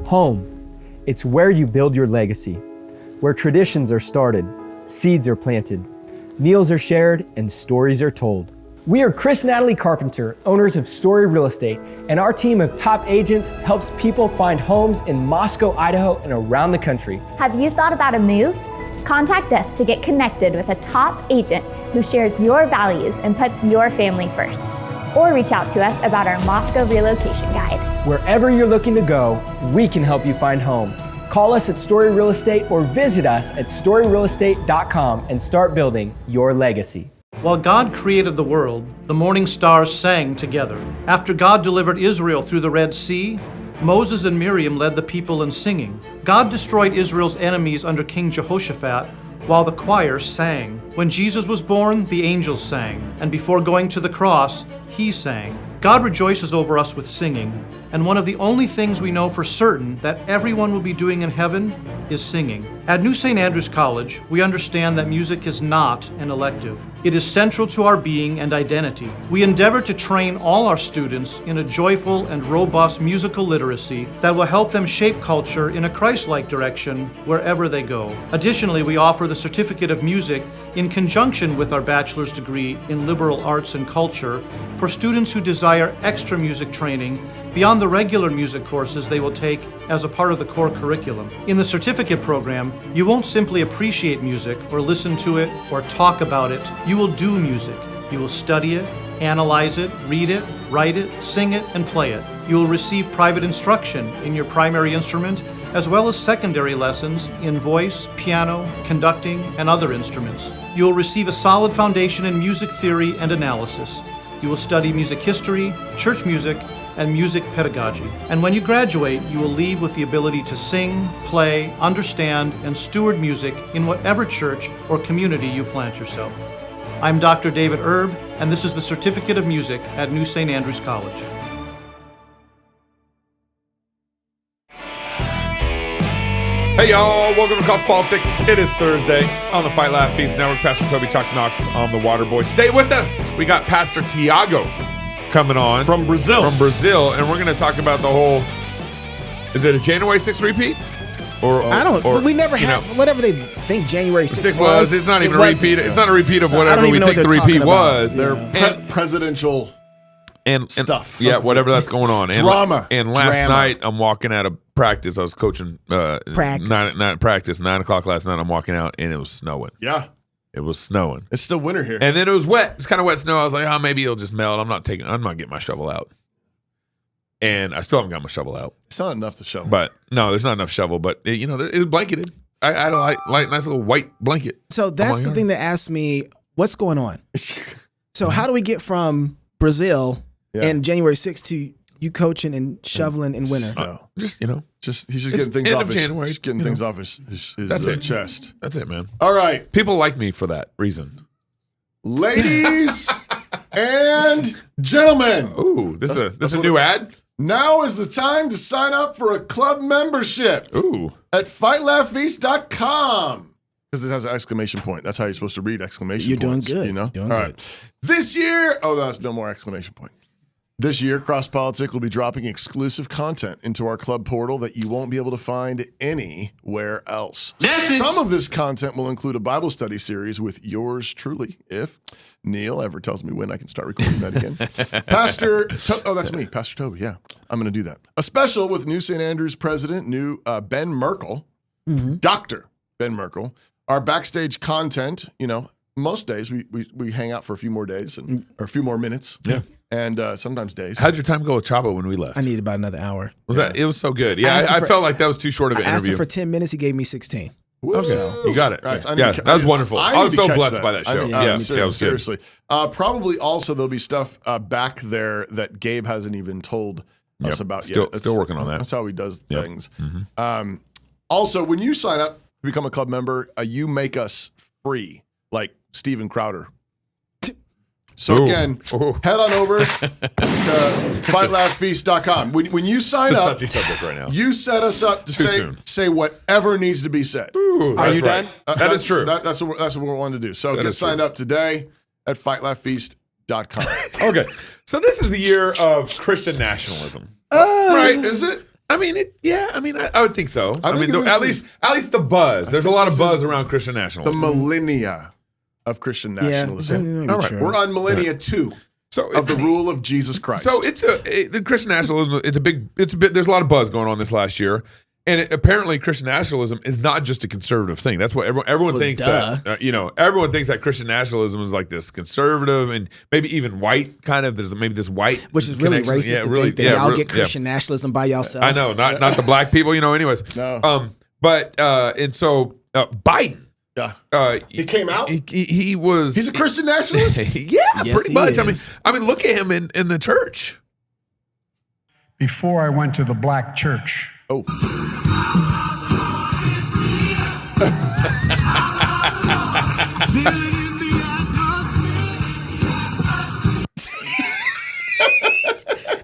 Home. It's where you build your legacy, where traditions are started, seeds are planted, meals are shared, and stories are told. We are Chris and Natalie Carpenter, owners of Story Real Estate, and our team of top agents helps people find homes in Moscow, Idaho, and around the country. Have you thought about a move? Contact us to get connected with a top agent who shares your values and puts your family first. Or reach out to us about our Moscow relocation guide. Wherever you're looking to go, we can help you find home. Call us at Story Real Estate or visit us at storyrealestate.com and start building your legacy. While God created the world, the morning stars sang together. After God delivered Israel through the Red Sea, Moses and Miriam led the people in singing. God destroyed Israel's enemies under King Jehoshaphat, while the choir sang. When Jesus was born, the angels sang, and before going to the cross, he sang. God rejoices over us with singing, and one of the only things we know for certain that everyone will be doing in heaven is singing. At New St. Andrews College, we understand that music is not an elective. It is central to our being and identity. We endeavor to train all our students in a joyful and robust musical literacy that will help them shape culture in a Christ-like direction wherever they go. Additionally, we offer the Certificate of Music in conjunction with our bachelor's degree in liberal arts and culture for students who desire extra music training beyond the regular music courses they will take as a part of the core curriculum. In the certificate program, you won't simply appreciate music or listen to it or talk about it. You will do music. You will study it, analyze it, read it, write it, sing it, and play it. You will receive private instruction in your primary instrument as well as secondary lessons in voice, piano, conducting, and other instruments. You will receive a solid foundation in music theory and analysis. You will study music history, church music, and music pedagogy. And when you graduate, you will leave with the ability to sing, play, understand, and steward music in whatever church or community you plant yourself. I'm Dr. David Erb, and this is the Certificate of Music at New St. Andrews College. Hey y'all, welcome to Cross Politics. It is Thursday on the Fight Laugh Feast Network. Pastor Toby Chuck Knox on the Water Boy. Stay with us. We got Pastor Thiago coming on. From Brazil. And we're going to talk about the whole, is it a January 6th repeat? We never had, whatever they think January 6th was. It's not even a repeat. It's not a repeat of whatever we think the repeat was. They're presidential and stuff. Yeah, whatever that's going on. Drama. And last night, I'm walking out of practice. I was coaching practice 9 o'clock last night. I'm walking out, and it was snowing. Yeah. It was snowing. It's still winter here. And then it was wet. It's kind of wet snow. I was like, maybe it'll just melt. I'm not getting my shovel out. And I still haven't got my shovel out. It's not enough to shovel. But no, there's not enough shovel. But it was blanketed. I had a light, nice little white blanket. So that's the thing that asked me, what's going on? So how do we get from Brazil and January 6th to you coaching and shoveling in winter? He's just getting things off January. Just getting things off his chest. That's it, man. All right. People like me for that reason. Ladies and gentlemen. Ooh, this is a new ad? Now is the time to sign up for a club membership. Ooh. At fightlaughfeast.com. Because it has an exclamation point. That's how you're supposed to read exclamation points. You're doing good. You know? Doing All good. right. This year, there's no more exclamation point. This year, Cross Politic will be dropping exclusive content into our club portal that you won't be able to find anywhere else. Some of this content will include a Bible study series with yours truly, if Neil ever tells me when I can start recording that again. That's me, Pastor Toby, yeah. I'm going to do that. A special with New St. Andrews President, Ben Merkel, Dr. Ben Merkel. Our backstage content, most days we hang out for a few more days or a few more minutes. Yeah. And sometimes days. How'd your time go with Chavo when we left? I needed about another hour. It was so good. Yeah, I felt like that was too short of an interview. I asked him for 10 minutes. He gave me 16. Okay, you got it. Right, that was wonderful. I was so blessed by that show. Seriously. Probably also there'll be stuff back there that Gabe hasn't even told us about yet. Still working on that. That's how he does things. Mm-hmm. Also, when you sign up to become a club member, you make us free, like Steven Crowder. So again, head on over to fightlaughfeast.com. When you sign up, touchy subject right now. You set us up to say whatever needs to be said. Are you done? That is true. That's what we wanted to do. So get signed up today at fightlaughfeast.com. Okay. So this is the year of Christian nationalism. Right, is it? I mean, I would think so. I think mean, at least the buzz. There's a lot of buzz around Christian The nationalism. millennia of Christian nationalism. All right. We're on millennia 2 of the rule of Jesus Christ. So the Christian nationalism. It's a bit. There's a lot of buzz going on this last year, and apparently Christian nationalism is not just a conservative thing. That's what everyone thinks. That everyone thinks that Christian nationalism is like this conservative and maybe even white kind of. There's maybe this white, which is really connection. racist to think that y'all get Christian nationalism by yourself. I know, not the black people. Anyways. No. And so Biden. Yeah. He came out. He was. He's a Christian nationalist. Yeah, Yes, pretty he much. is. I mean, look at him in the church. Before I went to the black church, Oh.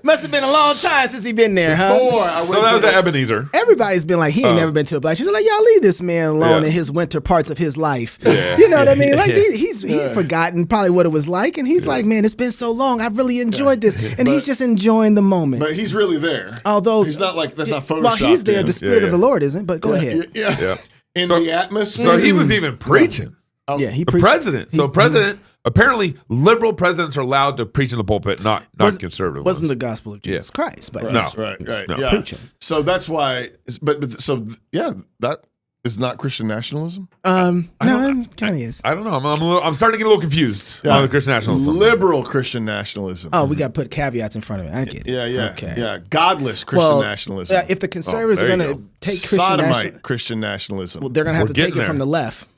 Must have been a long time since he been there, huh? Before I went So that to was the, an Ebenezer. Everybody's been like, he ain't never been to a black church. Like, y'all leave this man alone Yeah. in his winter parts of his life. Yeah. You know what I mean? Like, he's forgotten probably what it was like, and he's like, man, it's been so long. I've really enjoyed this, and he's just enjoying the moment. But he's really there. Although he's not like that's not photoshopped. Well, he's there. in. The spirit Yeah, of the Lord isn't. But go ahead. Yeah. In So- the atmosphere. So he was even preaching. Yeah, he The preached. president. So president. Apparently, liberal presidents are allowed to preach in the pulpit, not conservative. Wasn't the ones. gospel of Jesus Christ, but No. yes, Right. No. Yeah. preaching. So that's why. But so yeah, that is not Christian nationalism. No, it kind of is. I don't know. I'm starting to get a little confused on the Christian nationalism. Liberal Christian nationalism. Oh, we got to put caveats in front of it. I get it. Yeah. Okay. Yeah. Godless Christian nationalism. If the conservatives are there going you to go. take Christian Sodomite nationalism, Christian nationalism. well, they're going to have We're to take getting it from there. the left.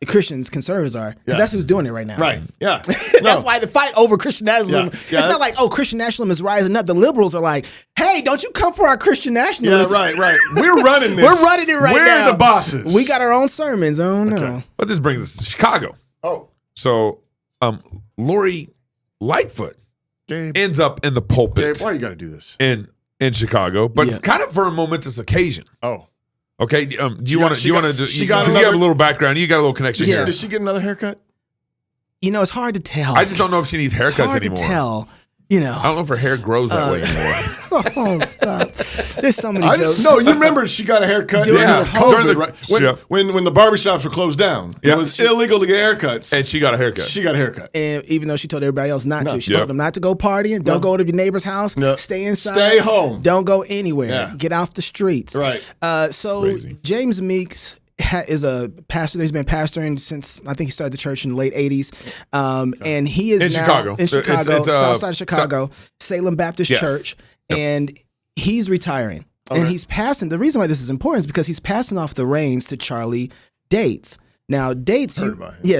The Christians, conservatives are, because that's who's doing it right now. Right. Yeah. That's why the fight over Christian nationalism. Yeah. It's not like, oh, Christian nationalism is rising up. The liberals are like, hey, don't you come for our Christian Yeah. nationalism. Right. We're running this. We're running it right now. We're the bosses. We got our own sermons. I don't know. But this brings us to Chicago. Oh, So, Lori Lightfoot Gabe. ends up in the pulpit Gabe, why you got to do this? in Chicago, but Yeah. it's kind of for a momentous occasion. Oh. Okay, do you want she to? got You another- have a little background. You got a little connection Yeah. here. Did she get another haircut? You know, it's hard to tell. I just don't know if she needs It's haircuts hard anymore. to tell. You know. I don't know if her hair grows that way anymore. Oh, stop. There's so many jokes. No, you remember she got a haircut During during the COVID, COVID. right? When the barbershops were closed down. Yeah. It was illegal to get haircuts. And she got a haircut. She got a haircut. And even though she told everybody else not to, she Yep. told them not to go partying, don't go to your neighbor's house, No. stay inside, Stay home. don't go anywhere, Yeah. get off the streets. Right. So Crazy. James Meeks is a pastor. He's been pastoring since I think he started the church in the late '80s, and he is In now Chicago. in Chicago, It's, south side of Chicago, Salem Baptist Yes. Church, and he's retiring. And he's passing. The reason why this is important is because he's passing off the reins to Charlie Dates. Now, Dates,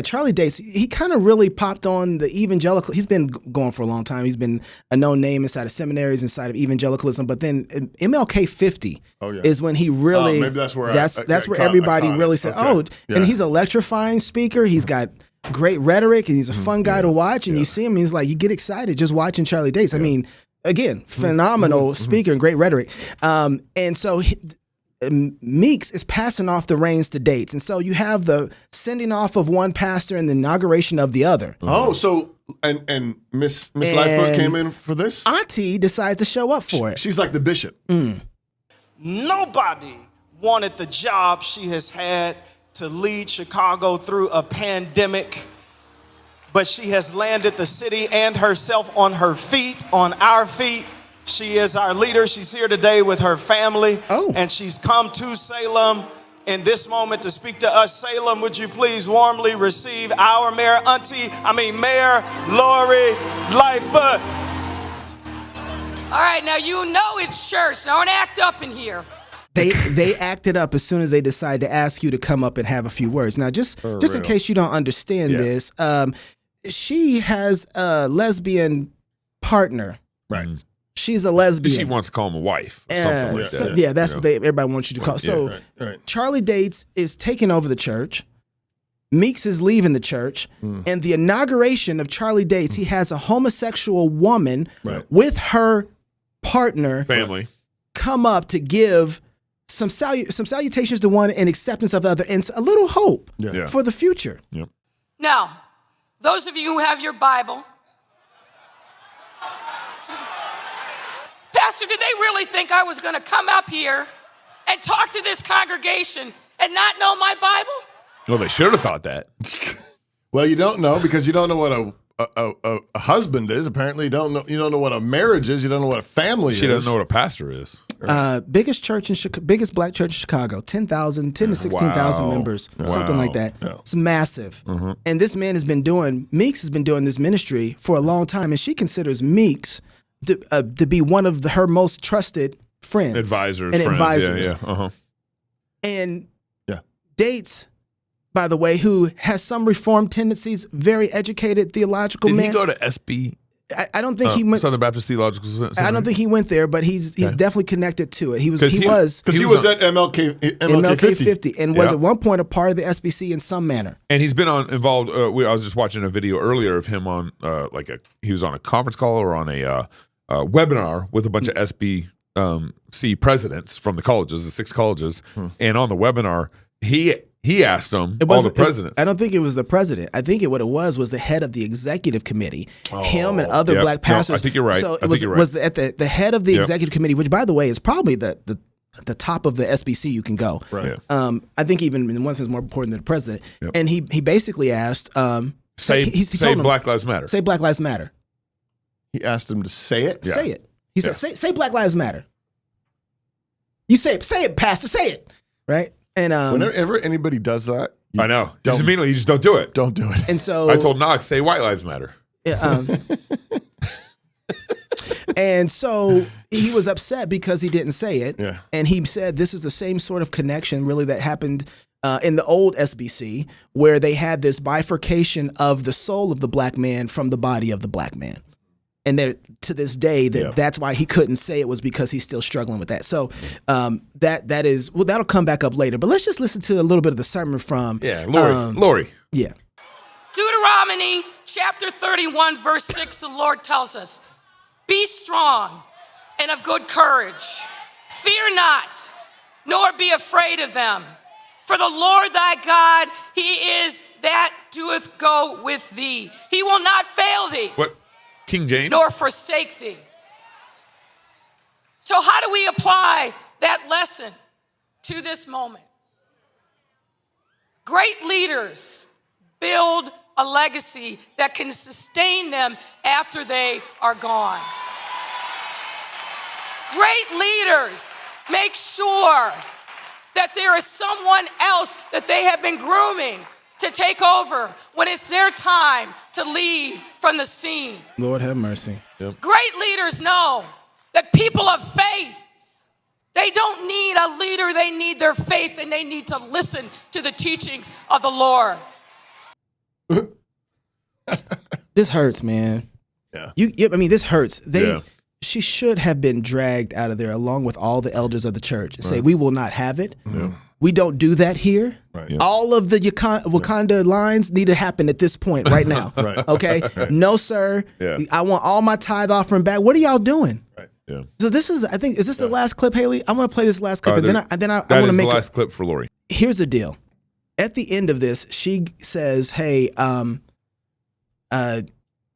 Charlie Dates, he kind of really popped on the evangelical. He's been going for a long time. He's been a known name inside of seminaries, inside of evangelicalism. But then MLK 50 is when he really. Maybe that's where that's where everybody really said, and he's an electrifying speaker. He's got great rhetoric, and he's a fun guy to watch. And you see him, he's like, you get excited just watching Charlie Dates. I mean, again, phenomenal speaker and great rhetoric. And so Meeks is passing off the reins to Dates. And so you have the sending off of one pastor and the inauguration of the other. Oh, so and Miss Lightfoot came in for this? Auntie decides to show up for it. She's like the bishop. Nobody wanted the job she has had to lead Chicago through a pandemic, but she has landed the city and herself on her feet, on our feet. She is our leader. She's here today with her family, and she's come to Salem in this moment to speak to us. Salem, would you please warmly receive our Mayor Lori Lightfoot. All right, now you know it's church. Don't act up in here. They acted up as soon as they decided to ask you to come up and have a few words. Now, just in case you don't understand this, she has a lesbian partner. Right. She's a lesbian. She wants to call him a wife. Or something like that. Yeah, that's what everybody wants you to call. So right. Charlie Dates is taking over the church. Meeks is leaving the church. And the inauguration of Charlie Dates, he has a homosexual woman with her partner Family come up to give some salutations to one and acceptance of the other and a little hope for the future. Yep. Now, those of you who have your Bible, Pastor, did they really think I was going to come up here and talk to this congregation and not know my Bible? Well, they should have thought that. Well, you don't know because you don't know what a husband is. Apparently, you don't know what a marriage is. You don't know what a family is. She doesn't know what a pastor is. Biggest black church in Chicago, 10 to 16,000 members, something like that. Yeah. It's massive. And this man Meeks has been doing this ministry for a long time, and she considers Meeks to be one of her most trusted friends. Advisors. Yeah. And Dates, by the way, who has some reformed tendencies, very educated theological man. Did he go to SB? I don't think he went. Southern Baptist Theological Center? I don't think he went there, but he's definitely connected to it. He was because he was at MLK 50 and was at one point a part of the SBC in some manner. And he's been involved. I was just watching a video earlier of him on he was on a conference call or on a webinar with a bunch of SBC presidents from the colleges, the 6 colleges, and on the webinar he asked them, all the presidents. I don't think it was the president. I think what it was the head of the executive committee, him and other black pastors. No, I think you're right. So it was at the head of the executive committee, which, by the way, is probably the top of the SBC you can go. Right. I think even in one sense more important than the president. Yep. And he basically asked, say Black Lives Matter. Say Black Lives Matter. He asked him to say it? Yeah. Say it. He said, say Black Lives Matter. You say it, Pastor, say it. Right? And whenever anybody does that, I know. Just immediately, you just don't do it. Don't do it. And so I told Knox, say White Lives Matter. And so he was upset because he didn't say it. Yeah. And he said this is the same sort of connection really that happened in the old SBC, where they had this bifurcation of the soul of the black man from the body of the black man. And there, to this day, that's why he couldn't say it, was because he's still struggling with that. So that is that'll come back up later. But let's just listen to a little bit of the sermon from Lori. Yeah. Deuteronomy chapter 31, verse 6, the Lord tells us, "Be strong and of good courage. Fear not, nor be afraid of them. For the Lord thy God, he is that doeth go with thee. He will not fail thee." What? King James? "Nor forsake thee." So how do we apply that lesson to this moment? Great leaders build a legacy that can sustain them after they are gone. Great leaders make sure that there is someone else that they have been grooming to take over when it's their time to leave from the scene. Lord have mercy. Yep. Great leaders know that people of faith, they don't need a leader, they need their faith, and they need to listen to the teachings of the Lord. This hurts, man. Yeah. I mean, this hurts. She should have been dragged out of there along with all the elders of the church and say, we will not have it. Yeah. We don't do that here. Right. Yeah. All of the Wakanda lines need to happen at this point right now. Right. Okay? Right. No, sir. Yeah. I want all my tithe offering back. What are y'all doing? Right. Yeah. So this is, I think, is this the last clip, Haley? I'm going to play this last clip, and then I want to That make is the last clip for Lori. Here's the deal. At the end of this, she says, "Hey,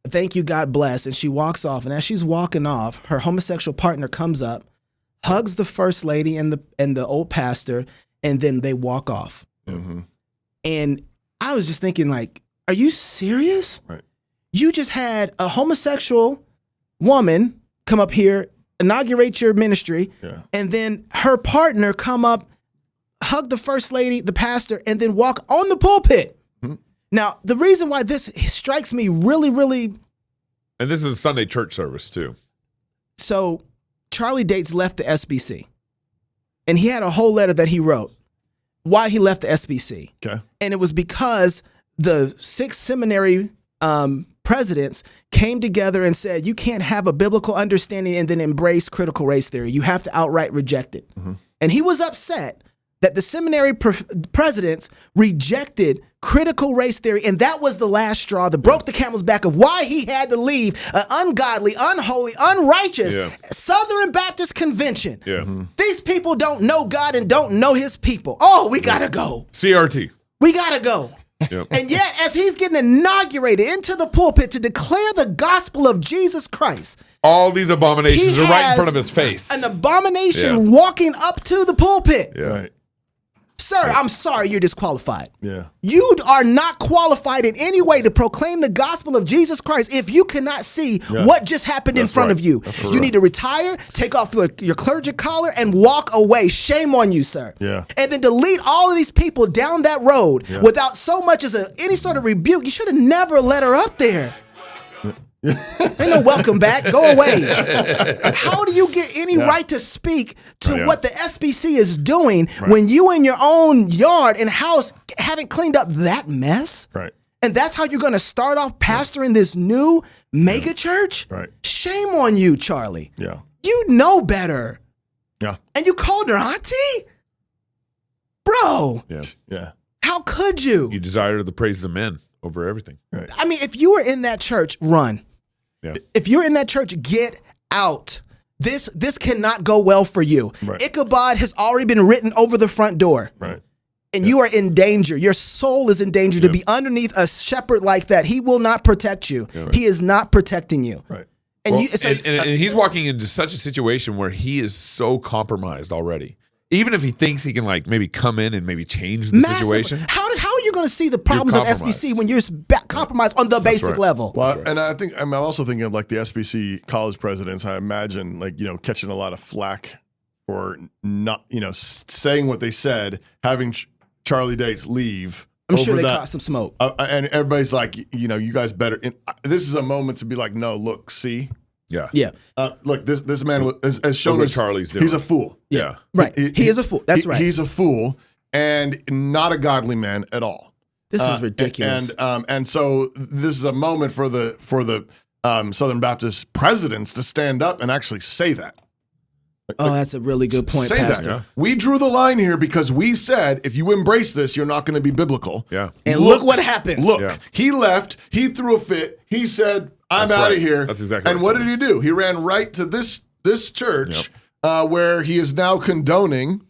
thank you, God bless," and she walks off. And as she's walking off, her homosexual partner comes up, hugs the first lady and the old pastor, and then they walk off. Mm-hmm. And I was just thinking, like, are you serious? Right. You just had a homosexual woman come up here, inaugurate your ministry, and then her partner come up, hug the first lady, the pastor, and then walk on the pulpit. Mm-hmm. Now, the reason why this strikes me really, really... And this is a Sunday church service, too. So, Charlie Dates left the SBC. And he had a whole letter that he wrote why he left the SBC. Okay. And it was because the 6 seminary presidents came together and said, you can't have a biblical understanding and then embrace critical race theory. You have to outright reject it. Mm-hmm. And he was upset that the seminary presidents rejected critical race theory, and that was the last straw that broke the camel's back of why he had to leave an ungodly, unholy, unrighteous Southern Baptist convention. Yeah. Mm-hmm. These people don't know God and don't know his people. Oh, we gotta go. CRT. We gotta go. Yep. And yet, as he's getting inaugurated into the pulpit to declare the gospel of Jesus Christ, all these abominations he are right in has front of his face. an abomination walking up to the pulpit. Yeah. Right. Sir, I'm sorry, you're disqualified. Yeah. You are not qualified in any way to proclaim the gospel of Jesus Christ if you cannot see what just happened in front of you. You need to retire, take off your clergy collar, and walk away. Shame on you, sir. Yeah. And then to lead all of these people down that road without so much as any sort of rebuke. You should have never let her up there. Ain't no welcome back. Go away. How do you get any right to speak to what the SBC is doing when you in your own yard and house haven't cleaned up that mess? Right. And that's how you're going to start off pastoring this new mega church? Right. Shame on you, Charlie. Yeah. You know better. Yeah. And you called her auntie? Bro. Yeah. Yeah. How could you? You desire the praises of men over everything. Right. I mean, if you were in that church, run. Yeah. If you're in that church, get out. This cannot go well for you. Right. Ichabod has already been written over the front door. Right. And you are in danger. Your soul is in danger to be underneath a shepherd like that. He will not protect you. Yeah, right. He is not protecting you. Right. And, Well, and he's walking into such a situation where he is so compromised already. Even if he thinks he can like maybe come in and maybe change the situation. How are you going to see the problems of SBC when you're compromised on the basic level? Well, and I'm also thinking of like the SBC college presidents. I imagine like, catching a lot of flack for not, saying what they said, having Charlie Dates leave. I'm sure they caught some smoke. And everybody's like, you guys better. This is a moment to be like, no, look, see. Yeah. Yeah. Look, this man has shown what us Charlie's doing. He's a fool. Yeah. Right. He is a fool. That's right. He's a fool and not a godly man at all. This is ridiculous. And so this is a moment for the Southern Baptist presidents to stand up and actually say that. That's a really good point, say Pastor. That. We drew the line here because we said if you embrace this, you're not going to be biblical. Yeah. And look what happens. Look, he left. He threw a fit. He said, "I'm out of here." That's exactly. And what did he do? He ran right to this church where he is now condoning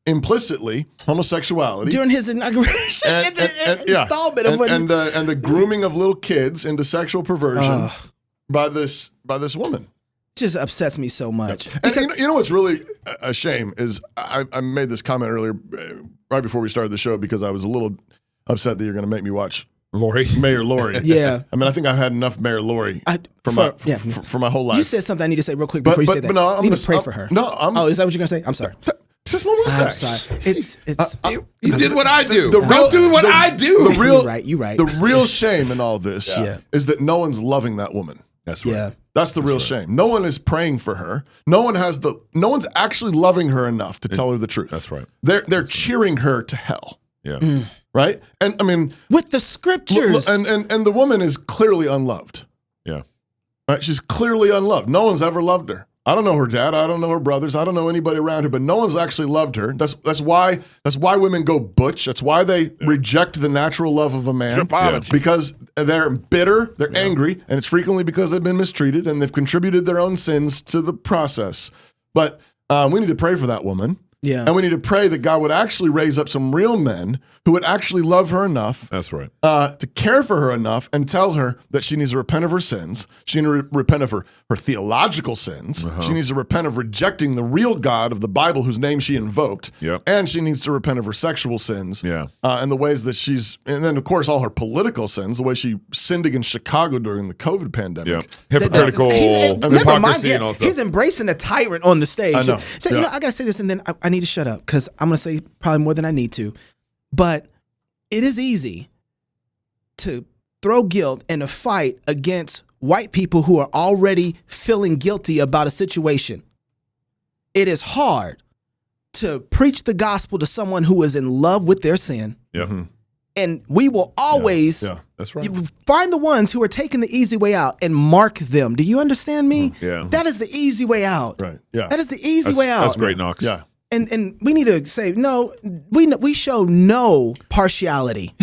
implicitly homosexuality during his inauguration and installment of and the grooming of little kids into sexual perversion by this woman. Just upsets me so much. And you know what's really a shame is I made this comment earlier, right before we started the show, because I was a little upset that you're going to make me watch Mayor Lori. Yeah. I mean, I think I've had enough Mayor Lori for my whole life. You said something I need to say real quick before you say that. But no, I'm going to pray for her. No, is that what you're going to say? I'm sorry. Just one more I'm sec. sorry. You did what I do. Don't do what I do. You're right. The real shame in all this is that no one's loving that woman. That's right. Yeah. That's the real shame. No one is praying for her. No one's actually loving her enough to tell her the truth. That's right. They're cheering her to hell. Yeah. Right? And I mean, with the scriptures. And the woman is clearly unloved. Yeah. Right? She's clearly unloved. No one's ever loved her. I don't know her dad. I don't know her brothers. I don't know anybody around her, but no one's actually loved her. That's why women go butch. That's why they reject the natural love of a man. Because they're bitter, they're angry, and it's frequently because they've been mistreated and they've contributed their own sins to the process. But we need to pray for that woman. Yeah. And we need to pray that God would actually raise up some real men who would actually love her enough. That's right. To care for her enough and tell her that she needs to repent of her sins. She needs to repent of her theological sins. She needs to repent of rejecting the real God of the Bible whose name she invoked. Yep. And she needs to repent of her sexual sins. Yeah. And the ways that and then of course all her political sins, the way she sinned against Chicago during the COVID pandemic. Yeah. Hypocritical hypocrisy and all stuff. He's embracing a tyrant on the stage. I know. So, I got to say this and then I need to shut up because I'm going to say probably more than I need to. But it is easy to throw guilt and to fight against white people who are already feeling guilty about a situation. It is hard to preach the gospel to someone who is in love with their sin. Yeah. And we will always That's right. find the ones who are taking the easy way out and mark them. Do you understand me? Yeah. That is the easy way out. Right. Yeah. That is the easy way out. That's great, Knox. Yeah. And we need to say, no, we show no partiality.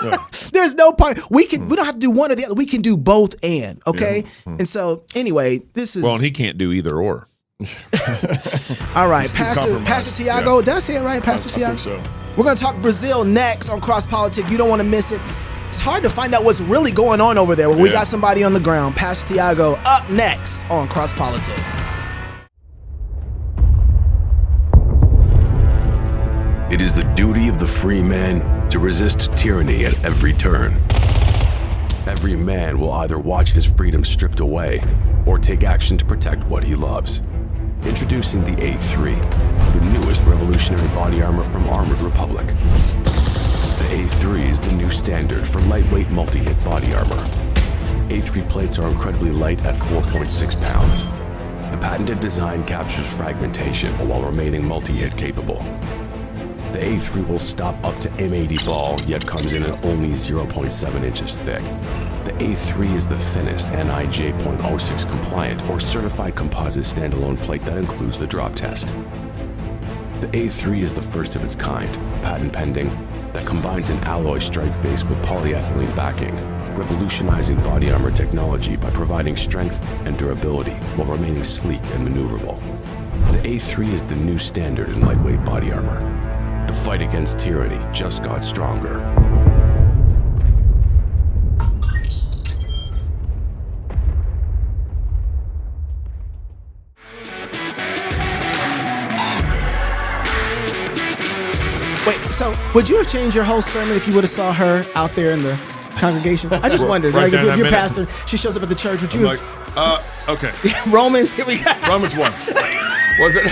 Right. There's no part. We don't have to do one or the other. We can do both and, okay? And so anyway, this is. Well, and he can't do either or. All right, Pastor Thiago. Did I say it right, Pastor Thiago? I think so. We're going to talk Brazil next on Cross Politic. You don't want to miss it. It's hard to find out what's really going on over there when we got somebody on the ground. Pastor Thiago up next on Cross Politic. It is the duty of the free man to resist tyranny at every turn. Every man will either watch his freedom stripped away or take action to protect what he loves. Introducing the A3, the newest revolutionary body armor from Armored Republic. The A3 is the new standard for lightweight multi-hit body armor. A3 plates are incredibly light at 4.6 pounds. The patented design captures fragmentation while remaining multi-hit capable. The A3 will stop up to M80 ball, yet comes in at only 0.7 inches thick. The A3 is the thinnest NIJ .06 compliant or certified composite standalone plate that includes the drop test. The A3 is the first of its kind, patent pending, that combines an alloy strike face with polyethylene backing, revolutionizing body armor technology by providing strength and durability while remaining sleek and maneuverable. The A3 is the new standard in lightweight body armor. The fight against tyranny just got stronger. Wait, so would you have changed your whole sermon if you would have saw her out there in the congregation? I just wondered, right like, if down your that pastor, she shows up at the church, would you I'm have... like, okay. Romans, here we go. Romans 1. Was it?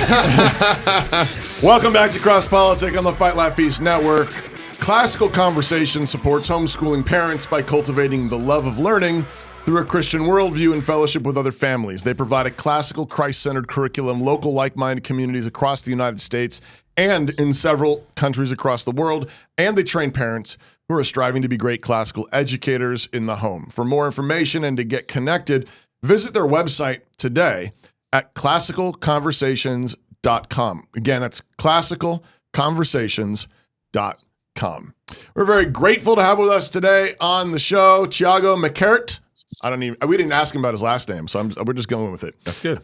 Welcome back to Cross Politic on the Fight Laugh Feast Network. Classical Conversation supports homeschooling parents by cultivating the love of learning through a Christian worldview and fellowship with other families. They provide a classical, Christ-centered curriculum, local like-minded communities across the United States and in several countries across the world, and they train parents who are striving to be great classical educators in the home. For more information and to get connected, visit their website today at classicalconversations.com. Again, that's classicalconversations.com. We're very grateful to have with us today on the show Thiago McHertt. We didn't ask him about his last name, so we're just going with it. That's good.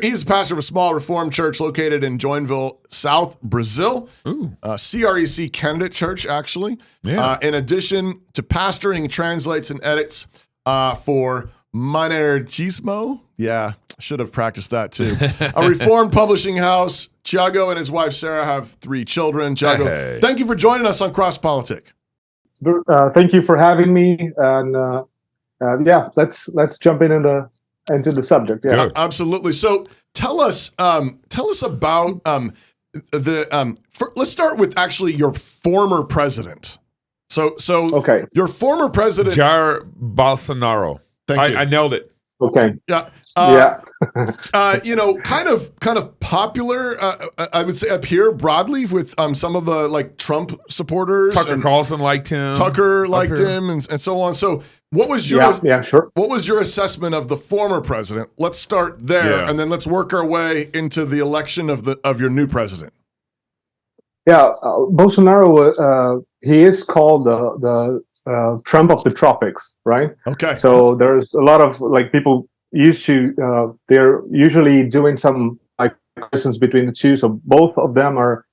He's a pastor of a small Reformed church located in Joinville, South Brazil. CREC candidate church, actually. Yeah. In addition to pastoring, he translates and edits for Minertismo. Yeah, should have practiced that too. A Reformed publishing house. Thiago and his wife Sarah have 3 children. Thiago, thank you for joining us on Cross Politic. Thank you for having me, and let's jump into the subject. Yeah, absolutely. So tell us about let's start with actually your former president. So okay, your former president, Jair Bolsonaro. Thank you. I nailed it. Okay. Yeah. Kind of popular, I would say up here broadly with some of the like Trump supporters. Tucker Carlson liked him. Tucker liked him, and so on. So, what was your sure. What was your assessment of the former president? Let's start there, and then let's work our way into the election of your new president. Yeah, Bolsonaro. He is called the Trump of the tropics, right? Okay. So there's a lot of like people used to they're usually doing some like comparisons between the two. So both of them are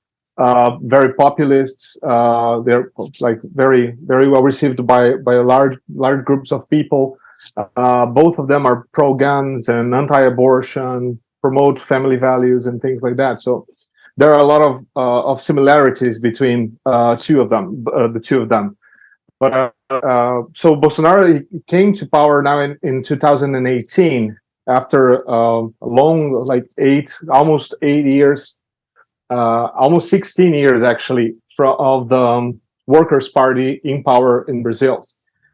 very populists. They're like very well received by large groups of people. Both of them are pro-guns and anti-abortion, promote family values and things like that. So there are a lot of similarities between the two of them. But so Bolsonaro came to power now in 2018 after a long, like almost 8 years, almost 16 years actually, of the Workers' Party in power in Brazil.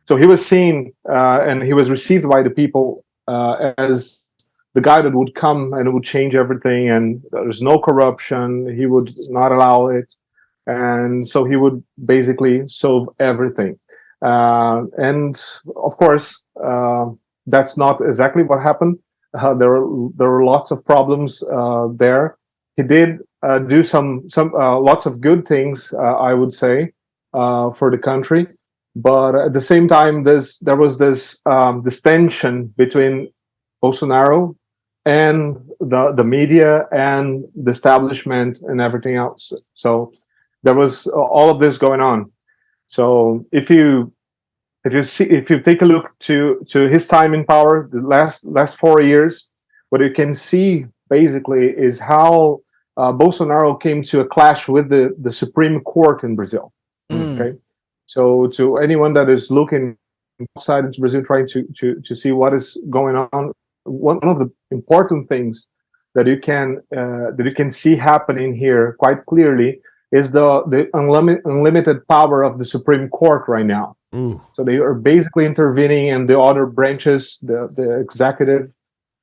So he was seen and he was received by the people as the guy that would come and would change everything, and there's no corruption. He would not allow it. And so he would basically solve everything. And of course, that's not exactly what happened. There were lots of problems there. He did do some lots of good things, I would say, for the country. But at the same time, there was this tension between Bolsonaro and the media and the establishment and everything else. So there was all of this going on. So if you take a look to his time in power, the last 4 years, what you can see basically is how Bolsonaro came to a clash with the Supreme Court in Brazil. Okay, so to anyone that is looking outside into Brazil, trying to see what is going on, one of the important things that you can see happening here quite clearly is the unlimited power of the Supreme Court right now. Ooh. So they are basically intervening in the other branches, the executive,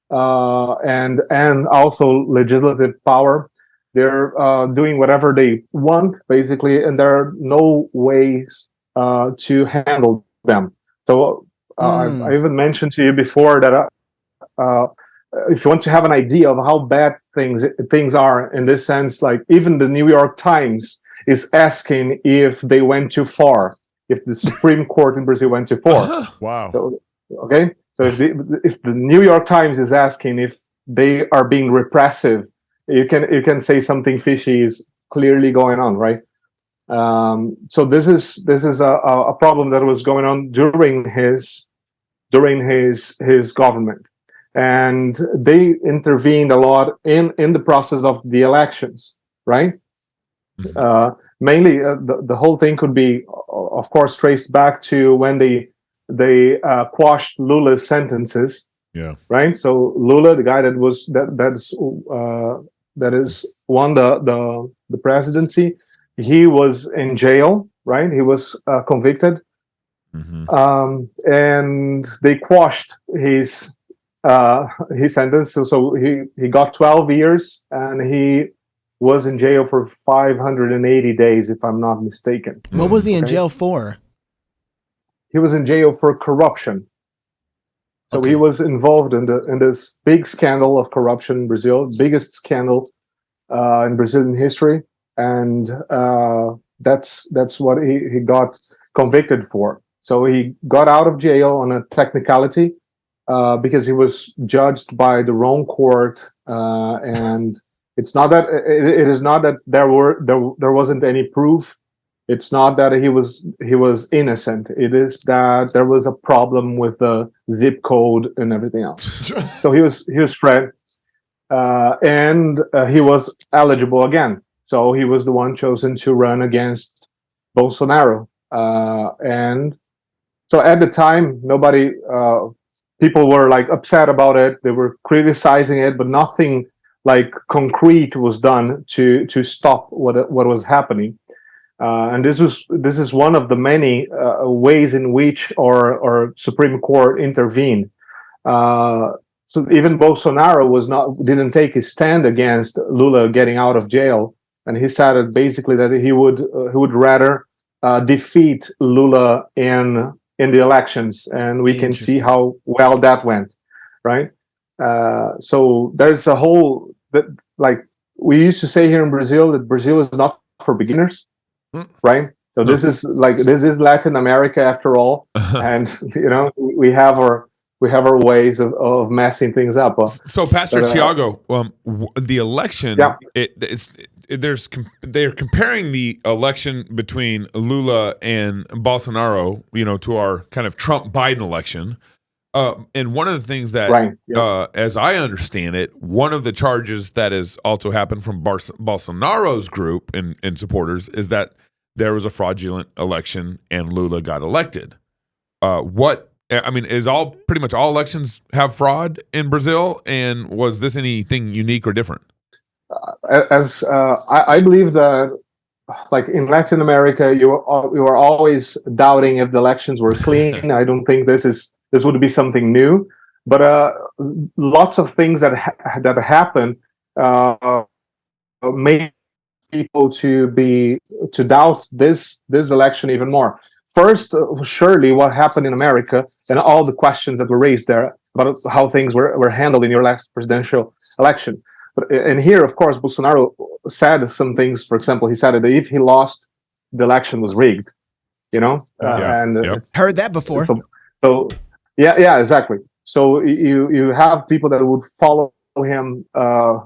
and also legislative power. They're doing whatever they want, basically, and there are no ways to handle them. So I even mentioned to you before that if you want to have an idea of how bad things are in this sense, like even the New York Times is asking if they went too far, if the Supreme Court in Brazil went too far. Wow. So, okay, so if the New York Times is asking if they are being repressive, you can say something fishy is clearly going on, right? So this is a problem that was going on during his government, and they intervened a lot in the process of the elections, right? Mainly, the whole thing could be, of course, traced back to when they quashed Lula's sentences. Yeah. Right. So Lula, the guy that is won the presidency, he was in jail. Right. He was convicted, and they quashed his sentence. So he got 12 years, and he was in jail for 580 days, if I'm not mistaken. What was he in jail for? He was in jail for corruption. So he was involved in this big scandal of corruption in Brazil, biggest scandal in Brazilian history, and that's what he got convicted for. So he got out of jail on a technicality because he was judged by the wrong court, and it's not that it is not that there wasn't any proof. It's not that he was innocent. It is that there was a problem with the zip code and everything else. So he was Fred, and he was eligible again. So he was the one chosen to run against Bolsonaro. And so at the time, nobody, people were like upset about it. They were criticizing it, but nothing like concrete was done to stop what was happening. And this is one of the many ways in which our Supreme Court intervened. So even Bolsonaro didn't take his stand against Lula getting out of jail, and he said basically that he would rather defeat Lula in the elections, and we can see how well that went, right? So there's a whole like we used to say here in Brazil that Brazil is not for beginners. Right, so this is Latin America after all, and we have our ways of messing things up. So, Pastor Thiago, the election, they're comparing the election between Lula and Bolsonaro, to our kind of Trump-Biden election. And one of the things that, as I understand it, one of the charges that has also happened from Bolsonaro's group and supporters is that there was a fraudulent election and Lula got elected. Is pretty much all elections have fraud in Brazil? And was this anything unique or different? I believe that, like in Latin America, you are always doubting if the elections were clean. I don't think this would be something new, but lots of things that happen made people to doubt this election even more. First, surely what happened in America and all the questions that were raised there about how things were handled in your last presidential election. And here, of course, Bolsonaro said some things. For example, he said that if he lost, the election was rigged. Heard that before. So yeah, exactly. So you have people that would follow him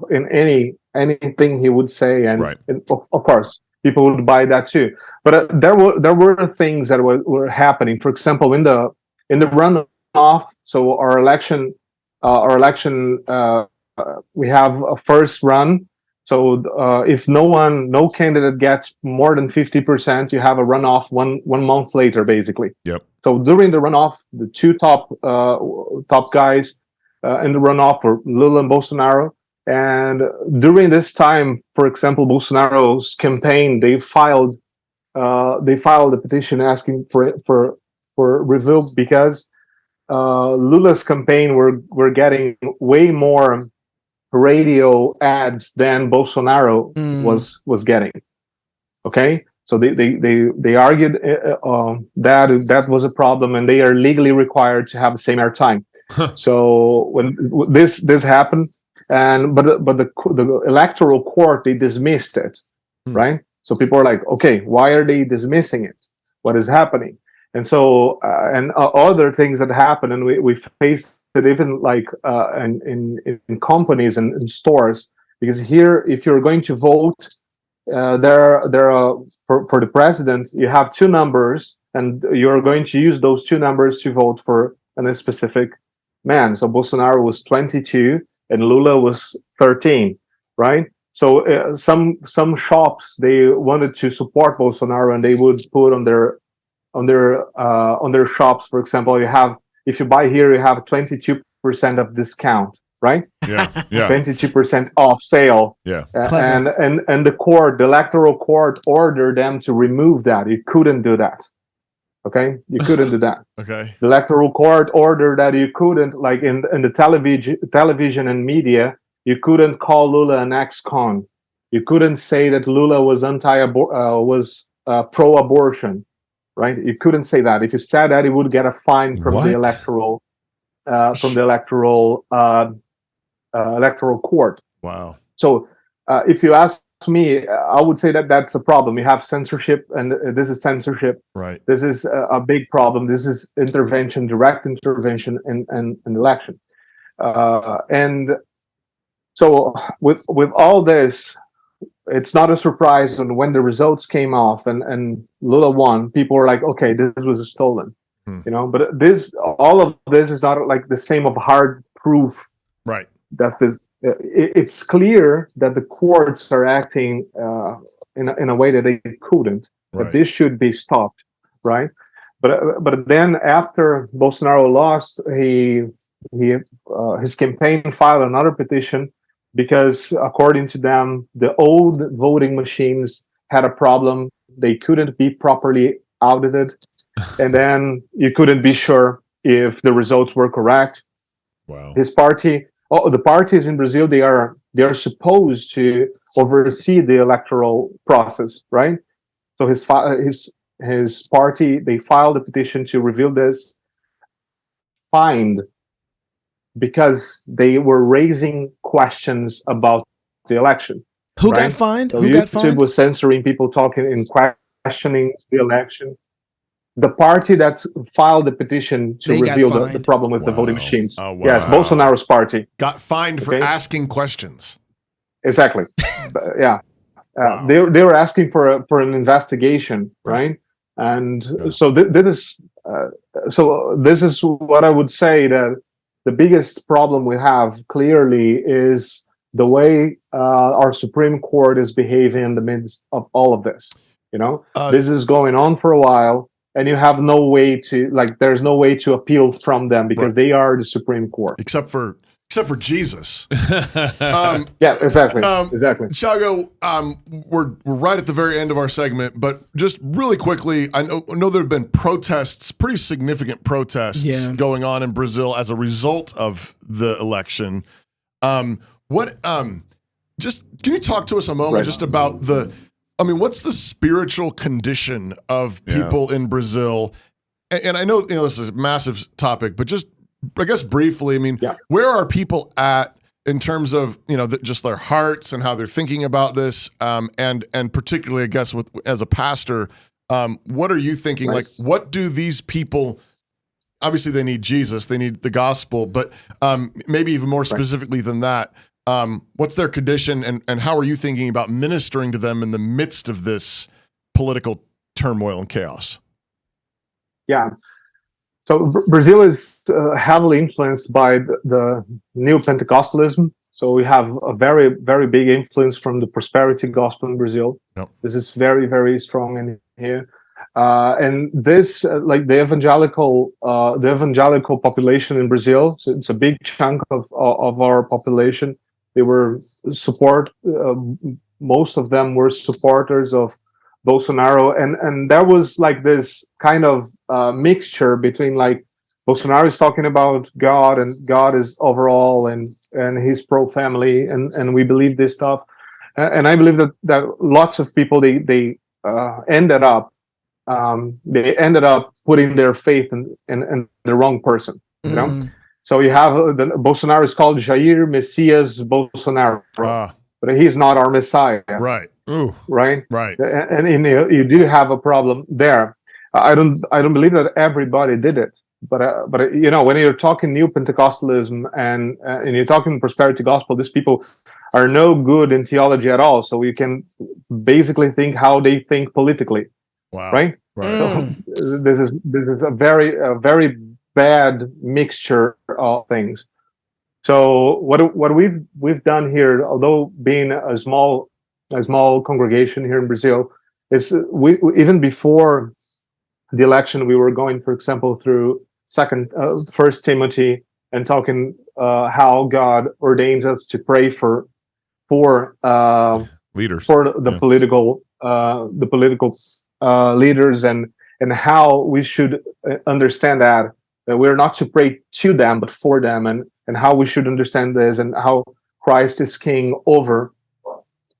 in anything he would say, and of course, people would buy that too. But there were things that were happening. For example, in the runoff, so our election, we have a first run. So if no candidate gets more than 50%, you have a runoff one month later, basically. Yep. So during the runoff, the two top guys in the runoff were Lula and Bolsonaro. And during this time, for example, Bolsonaro's campaign, they filed a petition asking for review because Lula's campaign were getting way more radio ads than Bolsonaro was getting. Okay, so they argued that was a problem, and they are legally required to have the same airtime. So when this happened, but the electoral court, they dismissed it, right? So people are like, okay, why are they dismissing it? What is happening? And so other things that happen, and we faced it even like in companies and in stores, because here, if you're going to vote, there are for the president, you have two numbers, and you're going to use those two numbers to vote for a specific man. So Bolsonaro was 22 and Lula was 13, right? So some shops, they wanted to support Bolsonaro, and they would put on their shops, for example, if you buy here, you have 22% of discount, right? Yeah. 22% off sale. Yeah. And the electoral court ordered them to remove that. You couldn't do that. Okay, you couldn't do that. Okay. The electoral court ordered that you couldn't, like in the television and media, you couldn't call Lula an ex-con. You couldn't say that Lula was pro-abortion, right? You couldn't say that. If you said that, you would get a fine from the electoral court. Wow. So if you ask me, I would say that that's a problem. You have censorship, and this is censorship. Right. This is a big problem. This is intervention, direct intervention in election. And so with all this, it's not a surprise when the results came off and Lula won, people were like, okay, this was stolen. But all of this is not like the same of hard proof. Right. That is, it's clear that the courts are acting in a way that they couldn't. Right. That this should be stopped, right? But then after Bolsonaro lost, his campaign filed another petition because, according to them, the old voting machines had a problem. They couldn't be properly audited, and then you couldn't be sure if the results were correct. Wow. His party. The parties in Brazil, they are supposed to oversee the electoral process, right? So his party, they filed a petition to reveal this, fined because they were raising questions about the election. Who got fined? So Who got fined? YouTube was censoring people talking and questioning the election. The party that filed the petition to reveal the problem with the voting machines. Oh, wow. Yes, Bolsonaro's party. Got fined for asking questions. Exactly. Yeah. Wow. They were asking for an investigation, right? And so this is what I would say that the biggest problem we have clearly is the way our Supreme Court is behaving in the midst of all of this. This is going on for a while. And you have no way to there's no way to appeal from them because they are the Supreme Court. Except for Jesus. Yeah, exactly. Exactly. Thiago, we're right at the very end of our segment, but just really quickly, I know there have been protests, pretty significant protests going on in Brazil as a result of the election. Just can you talk to us a moment just about what's the spiritual condition of people in Brazil? And I know this is a massive topic, but just, I guess briefly, where are people at in terms of, just their hearts and how they're thinking about this? And particularly, I guess, as a pastor, what are you thinking? Right. Like, what do these people, obviously they need Jesus, they need the gospel, but maybe even more specifically than that, What's their condition, and how are you thinking about ministering to them in the midst of this political turmoil and chaos? Yeah. So Brazil is heavily influenced by the new Pentecostalism. So we have a very, very big influence from the prosperity gospel in Brazil. Yep. This is very, very strong in here. And this, like the evangelical population in Brazil, so it's a big chunk of our population. They were most of them were supporters of Bolsonaro, and there was like this kind of mixture between like Bolsonaro is talking about God and God is overall and he's pro-family and we believe this stuff, and I believe that lots of people they ended up putting their faith in the wrong person, you know. So you have Bolsonaro is called Jair Messias Bolsonaro, but he's not our Messiah. Right. Ooh. Right. Right. And you do have a problem there. I don't believe that everybody did it, but you know, when you're talking new Pentecostalism and you're talking prosperity gospel, these people are no good in theology at all. So you can basically think how they think politically. Wow. Right. Right. So this is a very bad mixture of things. So what we've done here, although being a small congregation here in Brazil, is we even before the election we were going, for example, through First Timothy and talking how God ordains us to pray for leaders, for the political leaders, and how we should understand that we're not to pray to them but for them, and how we should understand this, and how Christ is king over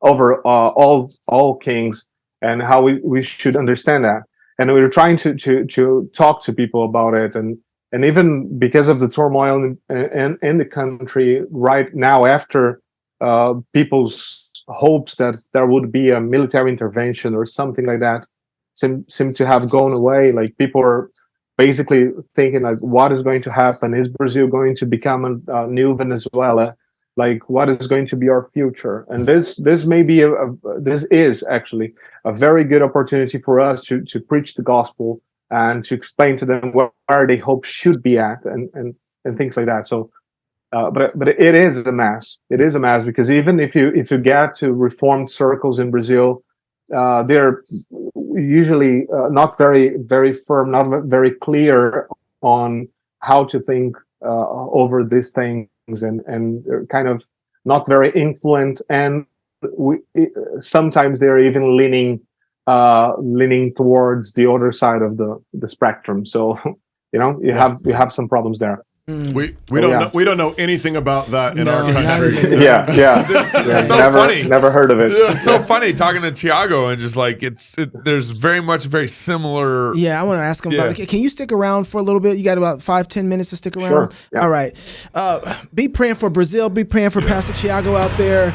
all kings, and how we should understand that. And we were trying to talk to people about it, and even because of the turmoil in the country right now, after people's hopes that there would be a military intervention or something like that seem to have gone away. Like people are basically thinking like, what is going to happen? Is Brazil going to become a new Venezuela? Like, what is going to be our future? And this may be this is actually a very good opportunity for us to preach the gospel and to explain to them where they hope should be at, and things like that. So, but it is a mess. It is a mess, because even if you get to Reformed circles in Brazil, they're usually not very firm, not very clear on how to think over these things, and they're kind of not very influent, and sometimes they're even leaning towards the other side of the spectrum. So you know, you have some problems there. We don't know anything about that in our country. It's so funny. Never heard of it. It's so funny talking to Thiago, and just like there's very similar. Yeah, I want to ask him about. Can you stick around for a little bit? You got about 5-10 minutes to stick around. Sure. Yeah. All right. Be praying for Brazil. Be praying for Pastor Thiago out there.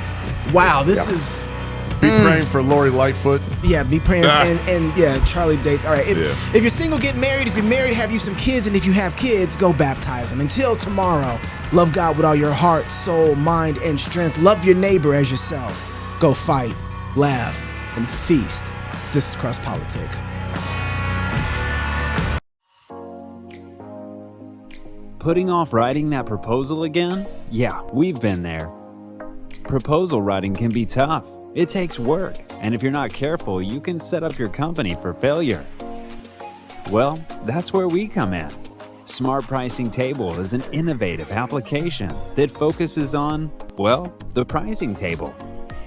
Wow, this is. Be praying for Lori Lightfoot. Yeah, be praying and Charlie Dates. All right, if you're single, get married. If you're married, have you some kids, and if you have kids, go baptize them. Until tomorrow, love God with all your heart, soul, mind, and strength. Love your neighbor as yourself. Go fight, laugh, and feast. This is Cross Politic. Putting off writing that proposal again? Yeah, we've been there. Proposal writing can be tough. It takes work, and if you're not careful, you can set up your company for failure. Well, that's where we come in. Smart Pricing Table is an innovative application that focuses on, well, the pricing table.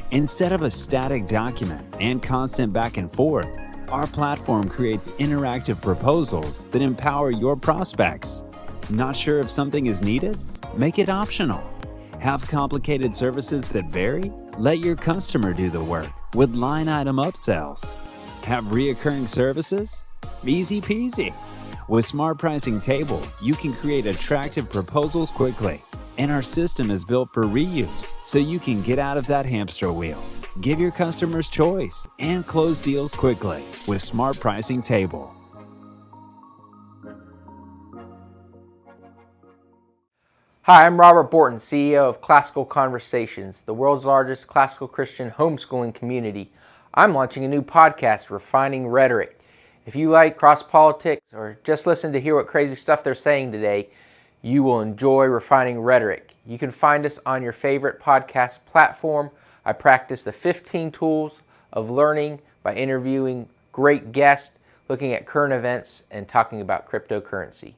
Instead of a static document and constant back and forth, our platform creates interactive proposals that empower your prospects. Not sure if something is needed? Make it optional. Have complicated services that vary? Let your customer do the work with line item upsells. Have reoccurring services? Easy peasy. With Smart Pricing Table, you can create attractive proposals quickly. And our system is built for reuse, so you can get out of that hamster wheel. Give your customers choice and close deals quickly with Smart Pricing Table. Hi, I'm Robert Borton, CEO of Classical Conversations, the world's largest classical Christian homeschooling community. I'm launching a new podcast, Refining Rhetoric. If you like cross-politics or just listen to hear what crazy stuff they're saying today, you will enjoy Refining Rhetoric. You can find us on your favorite podcast platform. I practice the 15 tools of learning by interviewing great guests, looking at current events, and talking about cryptocurrency.